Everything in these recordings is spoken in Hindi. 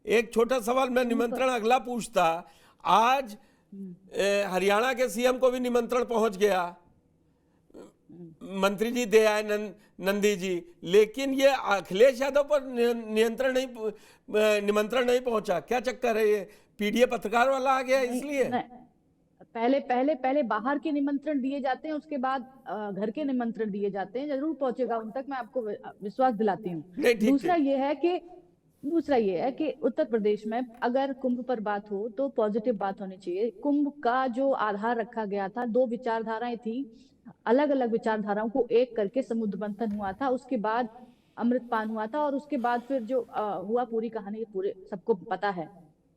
एक छोटा सवाल मैं निमंत्रण अगला पूछता, आज हरियाणा के सीएम को भी निमंत्रण पहुंच गया, मंत्री जी दे आए नंदी जी, लेकिन ये अखिलेश यादव पर निमंत्रण नहीं पहुंचा। क्या चक्कर है? ये पीडीए पत्रकार वाला आ गया इसलिए? पहले पहले पहले बाहर के निमंत्रण दिए जाते हैं, उसके बाद घर के निमंत्रण दिए जाते हैं। जरूर पहुंचेगा उन तक, मैं आपको विश्वास दिलाती हूँ। दूसरा ये है कि उत्तर प्रदेश में अगर कुंभ पर बात हो तो पॉजिटिव बात होनी चाहिए। कुंभ का जो आधार रखा गया था, दो विचारधाराएं थी, अलग अलग विचारधाराओं को एक करके समुद्र मंथन हुआ था, उसके बाद अमृतपान हुआ था, और उसके बाद फिर जो हुआ, पूरी कहानी पूरे सबको पता है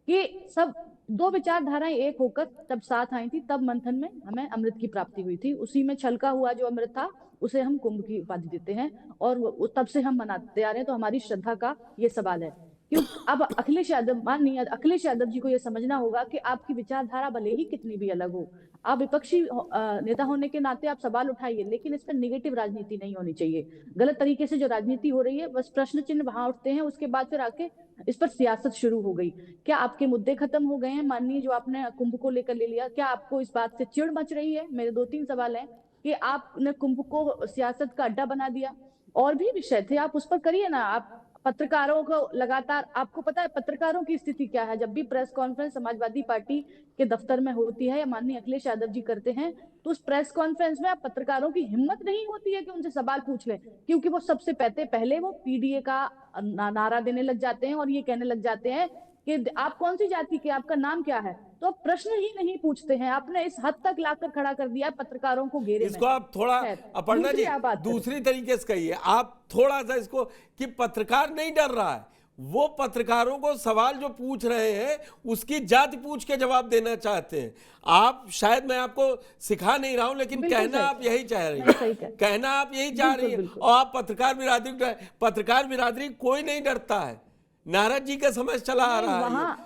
कि सब दो विचारधाराएं एक होकर तब साथ आई थी, तब मंथन में हमें अमृत की प्राप्ति हुई थी। उसी में छलका हुआ जो अमृत था उसे हम कुंभ की उपाधि देते हैं, और तब से हम मनाते आ रहे हैं। तो हमारी श्रद्धा का ये सवाल है। क्यों अब अखिलेश यादव, माननीय अखिलेश यादव जी को यह समझना होगा कि आपकी विचारधारा भले ही कितनी भी अलग हो, आप विपक्षी नेता होने के नाते आप सवाल उठाइए, लेकिन इस पर निगेटिव राजनीति नहीं होनी चाहिए। गलत तरीके से जो राजनीति हो रही है, बस प्रश्न चिन्ह वहां उठते हैं, उसके बाद फिर आके इस पर सियासत शुरू हो गई। क्या आपके मुद्दे खत्म हो गए हैं? माननीय, जो आपने कुंभ को लेकर ले लिया, क्या आपको इस बात से चिढ़ मच रही है? मेरे दो तीन सवाल हैं कि आपने कुंभ को सियासत का अड्डा बना दिया। और भी विषय थे, आप उस पर करिए ना। आप पत्रकारों को लगातार, आपको पता है पत्रकारों की स्थिति क्या है? जब भी प्रेस कॉन्फ्रेंस समाजवादी पार्टी के दफ्तर में होती है या माननीय अखिलेश यादव जी करते हैं, तो उस प्रेस कॉन्फ्रेंस में आप पत्रकारों की हिम्मत नहीं होती है कि उनसे सवाल पूछ लें, क्योंकि वो सबसे पहले वो पीडीए का नारा देने लग जाते हैं और ये कहने लग जाते हैं कि आप कौन सी जाति के, आपका नाम क्या है। तो आप प्रश्न ही नहीं पूछते हैं। आपने इस हद तक लाकर खड़ा कर दिया पत्रकारों को घेरे में। इसको आप थोड़ा, अपर्णा जी, दूसरी तरीके से कहिए आप थोड़ा सा इसको, कि पत्रकार नहीं डर रहा है, वो पत्रकारों को सवाल जो पूछ रहे हैं उसकी जाति पूछ के जवाब देना चाहते हैं। आप, शायद मैं आपको सिखा नहीं रहा हूं, लेकिन कहना आप यही चाह रही है, कहना आप यही चाह रही है। और आप पत्रकार बिरादरी कोई नहीं डरता है, नारद जी का समझ चला आ रहा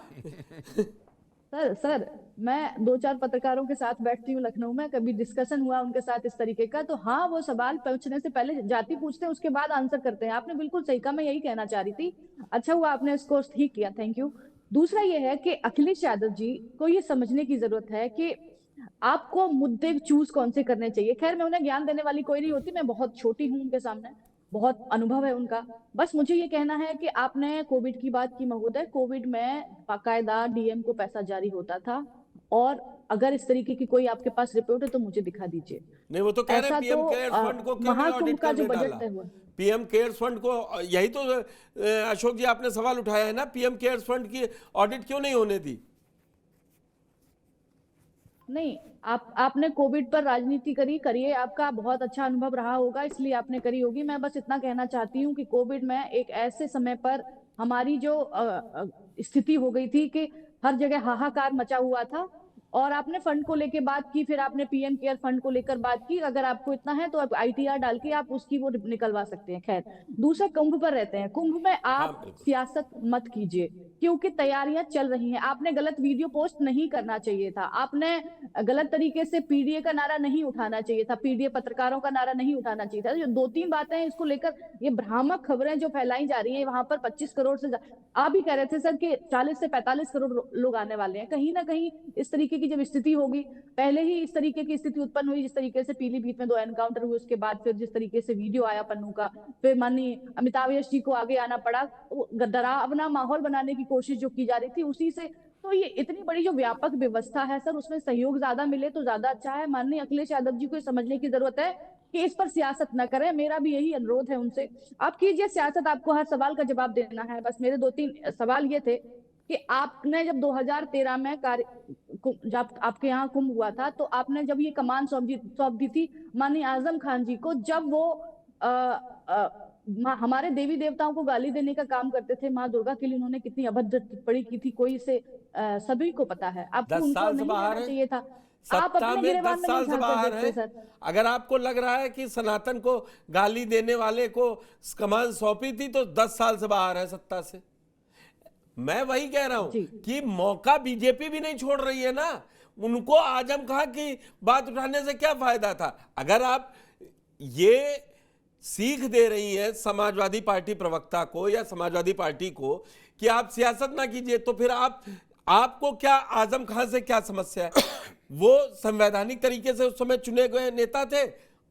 है। सर मैं दो चार पत्रकारों के साथ बैठती हूँ लखनऊ में, कभी डिस्कशन हुआ उनके साथ इस तरीके का, तो हाँ, वो सवाल पूछने से पहले जाति पूछते हैं, उसके बाद आंसर करते हैं। आपने बिल्कुल सही कहा, मैं यही कहना चाह रही थी। अच्छा हुआ आपने इसको ठीक किया, थैंक यू। दूसरा ये है कि अखिलेश यादव जी को ये समझने की जरूरत है कि आपको मुद्दे चूज कौन से करने चाहिए। खैर, मैं उन्हें ज्ञान देने वाली कोई नहीं होती, मैं बहुत छोटी हूँ उनके सामने, बहुत अनुभव है उनका। बस मुझे ये कहना है कि आपने कोविड की बात की महोदय, कोविड में बाकायदा डीएम को पैसा जारी होता था, और अगर इस तरीके की कोई आपके पास रिपोर्ट है तो मुझे दिखा दीजिए। नहीं, वो तो कह रहे हैं पीएम केयर्स फंड को क्यों नहीं ऑडिट करने डाला? पीएम केयर्स फंड को, यही तो अशोक जी आपने सवाल उठाया है ना, पीएम केयर्स फंड की ऑडिट क्यों नहीं होने दी? नहीं, आपने कोविड पर राजनीति करिए, आपका बहुत अच्छा अनुभव रहा होगा, इसलिए आपने करी होगी। मैं बस इतना कहना चाहती हूँ कि कोविड में एक ऐसे समय पर हमारी जो स्थिति हो गई थी कि हर जगह हाहाकार मचा हुआ था, और आपने फंड को लेकर बात की, फिर आपने पीएम केयर फंड को लेकर बात की। अगर आपको इतना है तो आप आईटीआर डाल के आप उसकी वो निकलवा सकते हैं। खैर, दूसरा, कुंभ पर रहते हैं। कुंभ में आप सियासत मत कीजिए, क्योंकि तैयारियां चल रही हैं। आपने गलत वीडियो पोस्ट नहीं करना चाहिए था, आपने गलत तरीके से पीडीए का नारा नहीं उठाना चाहिए था, पीडीए पत्रकारों का नारा नहीं उठाना चाहिए था। जो दो तीन बातें हैं, इसको लेकर ये भ्रामक खबरें जो फैलाई जा रही हैं, वहां पर 25 करोड़ से, आप ही कह रहे थे सर कि 40 से 45 करोड़ लोग आने वाले हैं। कहीं ना कहीं इस तरीके की जब स्थिति होगी, पहले ही इस तरीके की स्थिति उत्पन्न हुई, जिस तरीके से पीलीभीत में 2 एनकाउंटर हुए, उसके बाद फिर जिस तरीके से वीडियो आया पन्नू का, फिर माननीय अमिताभ यश जी को आगे आना पड़ा, डरावना माहौल बनाने की कोशिश जो की जा रही थी उसी से। तो ये इतनी बड़ी जो व्यापक व्यवस्था है सर, उसमें सहयोग ज्यादा मिले तो ज्यादा अच्छा है। माननीय अखिलेश यादव जी को समझने की जरूरत है कि इस पर सियासत न करें। मेरा भी यही अनुरोध है उनसे, आप कीजिए सियासत, आपको हर सवाल का जवाब देना है। बस मेरे 2-3 सवाल ये थे कि आपने जब 2013 में जब आपके यहाँ कुंभ हुआ था, तो आपने जब ये कमान सौंप दी थी माननीय आजम खान जी को, जब वो हमारे देवी देवताओं को गाली देने का काम करते थे, माँ दुर्गा के लिए उन्होंने कितनी अभद्र टिप्पणी की थी, कोई इसे सभी को पता है। आपको उनको नहीं लेना चाहिए था, आप अपने गिरेबान में नहीं झांक सकते सर। अगर आपको लग रहा है कि सनातन को गाली देने वाले को कमान सौंपी थी, तो 10 साल से बाहर है सत्ता से। मैं वही कह रहा हूं कि मौका बीजेपी भी नहीं छोड़ रही है ना। उनको आजम खां की बात उठाने से क्या फायदा था? अगर आप ये सीख दे रही है समाजवादी पार्टी प्रवक्ता को या समाजवादी पार्टी को कि आप सियासत ना कीजिए, तो फिर आपको क्या आजम खान से क्या समस्या है? वो संवैधानिक तरीके से उस समय चुने गए नेता थे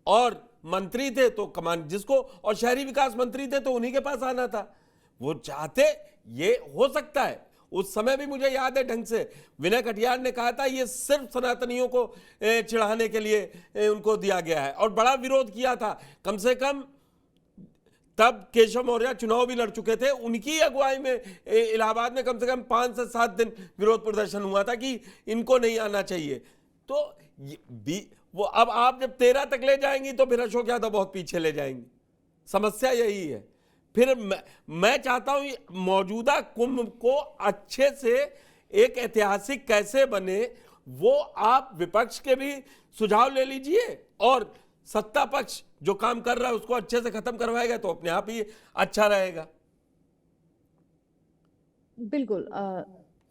और मंत्री थे, तो कमान जिसको, और शहरी विकास मंत्री थे तो उन्हीं के पास आना था। वो चाहते, ये हो सकता है उस समय भी मुझे याद है ढंग से विनय कटियार ने कहा था ये सिर्फ सनातनियों को चिढ़ाने के लिए उनको दिया गया है, और बड़ा विरोध किया था। कम से कम तब केशव मौर्य चुनाव भी लड़ चुके थे, उनकी अगुवाई में इलाहाबाद में कम से कम 5 से 7 दिन विरोध प्रदर्शन हुआ था कि इनको नहीं आना चाहिए। तो वो अब आप जब 13 तक ले जाएंगी तो फिर अशोक यादव बहुत पीछे ले जाएंगे। समस्या यही है। फिर मैं चाहता हूं मौजूदा कुंभ को अच्छे से एक ऐतिहासिक कैसे बने, वो आप विपक्ष के भी सुझाव ले लीजिए, और सत्ता पक्ष जो काम कर रहा है उसको अच्छे से खत्म करवाएगा तो अपने आप ही अच्छा रहेगा। बिल्कुल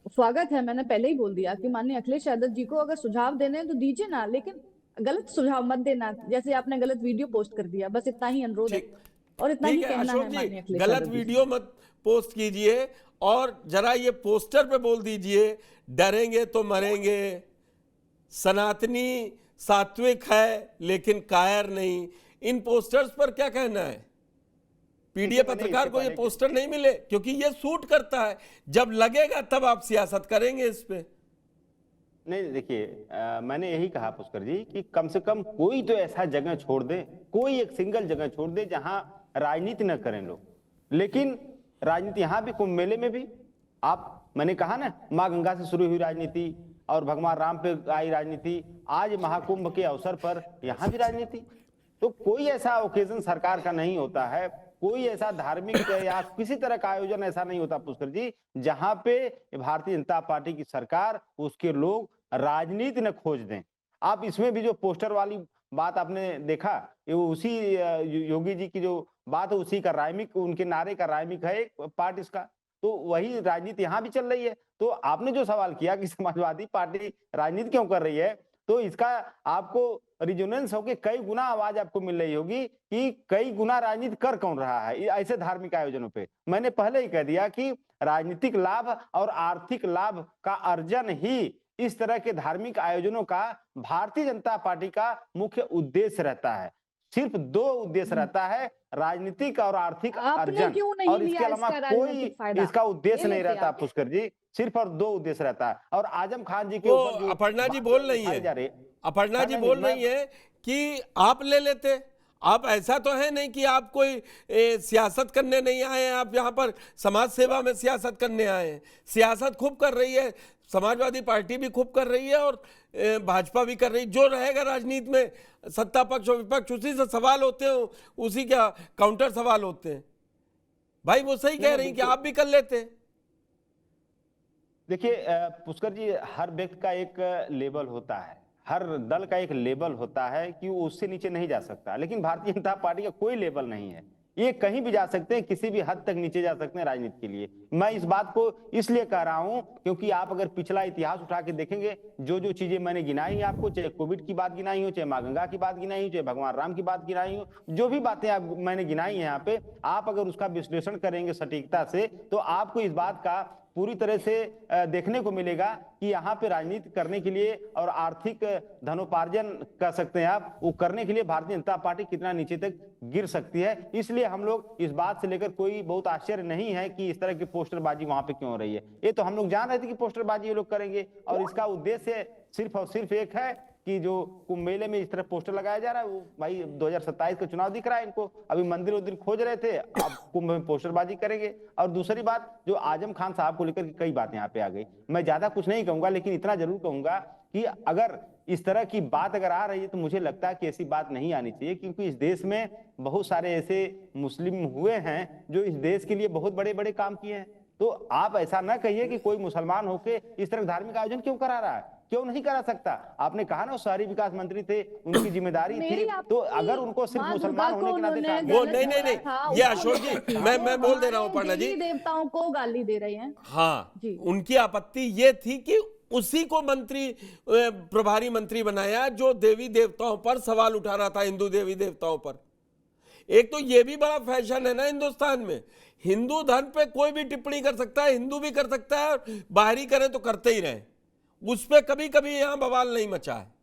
स्वागत है। मैंने पहले ही बोल दिया कि माननीय अखिलेश यादव जी को अगर सुझाव देने हैं तो दीजिए ना, लेकिन गलत सुझाव मत देना। जैसे आपने गलत वीडियो पोस्ट कर दिया, बस इतना ही अनुरोध है और इतना ही कहना है माननीय अखिलेश यादव जी। गलत वीडियो मत पोस्ट कीजिए, और जरा ये पोस्टर पे बोल दीजिए डरेंगे तो मरेंगे, सनातनी सात्विक है लेकिन कायर नहीं। इन पोस्टर्स पर क्या कहना है? पीडीए पत्रकार को ये पोस्टर नहीं मिले क्योंकि ये सूट करता है। जब लगेगा तब आप सियासत करेंगे इस पे। नहीं, देखिए मैंने यही कहा पुष्कर जी कि कम से कम कोई तो ऐसा जगह छोड़ दे, कोई एक सिंगल जगह छोड़ दे जहां राजनीति न करें लोग। लेकिन राजनीति यहां भी, कुंभ मेले में भी मैंने कहा ना, मां गंगा से शुरू हुई राजनीति और भगवान राम पे आई राजनीति, आज महाकुंभ के अवसर पर यहां भी राजनीति। तो कोई ऐसा ओकेजन सरकार का नहीं होता है, कोई ऐसा धार्मिक या किसी तरह का आयोजन ऐसा नहीं होता पुष्कर जी जहां पे भारतीय जनता पार्टी की सरकार, उसके लोग राजनीति न खोज दें। आप इसमें भी जो पोस्टर वाली बात आपने देखा, ये उसी योगी जी की जो बात है उसी का रायमिक, उनके नारे का रायमिक है एक पार्ट इसका। तो वही राजनीति यहां भी चल रही है। तो आपने जो सवाल किया कि समाजवादी पार्टी राजनीति क्यों कर रही है, तो इसका आपको रिजोनेंस होगी, कई गुना आवाज आपको मिल रही होगी कि कई गुना राजनीति कर कौन रहा है ऐसे धार्मिक आयोजनों पे। मैंने पहले ही कह दिया कि राजनीतिक लाभ और आर्थिक लाभ का अर्जन ही इस तरह के धार्मिक आयोजनों का भारतीय जनता पार्टी का मुख्य उद्देश्य रहता है। सिर्फ 2 उद्देश्य रहता है, राजनीतिक और आर्थिक अर्जन, और इसके अलावा कोई इसका उद्देश्य नहीं रहता पुष्कर जी। सिर्फ और 2 उद्देश्य रहता है। और आजम खान जी के ऊपर अपर्णा जी बोल रही है, अपर्णा जी बोल रही है कि आप ले लेते। आप ऐसा तो है नहीं कि आप कोई सियासत करने नहीं आए हैं, आप यहाँ पर समाज सेवा में सियासत करने आए हैं। सियासत खूब कर रही है समाजवादी पार्टी, भी खूब कर रही है और भाजपा भी कर रही है। जो रहेगा राजनीति में, सत्ता पक्ष और विपक्ष, उसी से सवाल होते हैं, उसी का काउंटर सवाल होते हैं। भाई वो सही कह रही कि आप भी कर लेते। देखिए पुष्कर जी, हर व्यक्ति का एक लेवल होता है, हर दल का एक लेवल होता है कि वो उससे नीचे नहीं जा सकता। लेकिन भारतीय जनता पार्टी का कोई लेवल नहीं है, ये कहीं भी जा सकते हैं, किसी भी हद तक नीचे जा सकते हैं राजनीति के लिए। मैं इस बात को इसलिए कह रहा हूं क्योंकि आप अगर पिछला इतिहास उठा के देखेंगे, जो जो चीजें मैंने गिनाई आपको, चाहे कोविड की बात गिनाई हो, चाहे मां गंगा की बात गिनाई हो, चाहे भगवान राम की बात गिनाई हो, जो भी बातें मैंने गिनाई है यहाँ पे, आप अगर उसका विश्लेषण करेंगे सटीकता से तो आपको इस बात का पूरी तरह से देखने को मिलेगा कि यहाँ पे राजनीति करने के लिए और आर्थिक धनोपार्जन कर सकते हैं आप, वो करने के लिए भारतीय जनता पार्टी कितना नीचे तक गिर सकती है। इसलिए हम लोग इस बात से लेकर कोई बहुत आश्चर्य नहीं है कि इस तरह की पोस्टरबाजी वहां पे क्यों हो रही है। ये तो हम लोग जान रहे थे कि पोस्टरबाजी ये लोग करेंगे, और इसका उद्देश्य सिर्फ और सिर्फ एक है कि जो कुंभ मेले में इस तरह पोस्टर लगाया जा रहा है, वो भाई 2027 का चुनाव दिख रहा है इनको। अभी मंदिर उदिर खोज रहे थे, अब कुंभ में पोस्टरबाजी करेंगे। और दूसरी बात, जो आजम खान साहब को लेकर कई बात यहाँ पे आ गई, मैं ज्यादा कुछ नहीं कहूंगा, लेकिन इतना जरूर कहूंगा कि अगर इस तरह की बात अगर आ रही है तो मुझे लगता है कि ऐसी बात नहीं आनी चाहिए, क्योंकि इस देश में बहुत सारे ऐसे मुस्लिम हुए हैं जो इस देश के लिए बहुत बड़े बड़े काम किए हैं। तो आप ऐसा ना कहिए कि कोई मुसलमान होके इस तरह धार्मिक आयोजन क्यों करा रहा है, क्यों नहीं करा सकता। आपने कहा ना शहरी विकास मंत्री थे, उनकी जिम्मेदारी थी, तो अगर उनको सिर्फ मुसलमान होने के नाते वो नहीं, ये अशोक जी मैं बोल दे रहा हूँ अपर्णा जी, देवताओं को गाली दे रहे हैं। हाँ, उनकी आपत्ति ये थी कि उसी को मंत्री प्रभारी मंत्री बनाया जो देवी देवताओं पर सवाल उठा रहा था, हिंदू देवी देवताओं पर। एक तो ये भी बड़ा फैशन है ना हिंदुस्तान में, हिंदू धर्म पे कोई भी टिप्पणी कर सकता है, हिंदू भी कर सकता है, और बाहरी करें तो करते ही रहे, उस पर कभी कभी यहां बवाल नहीं मचा है।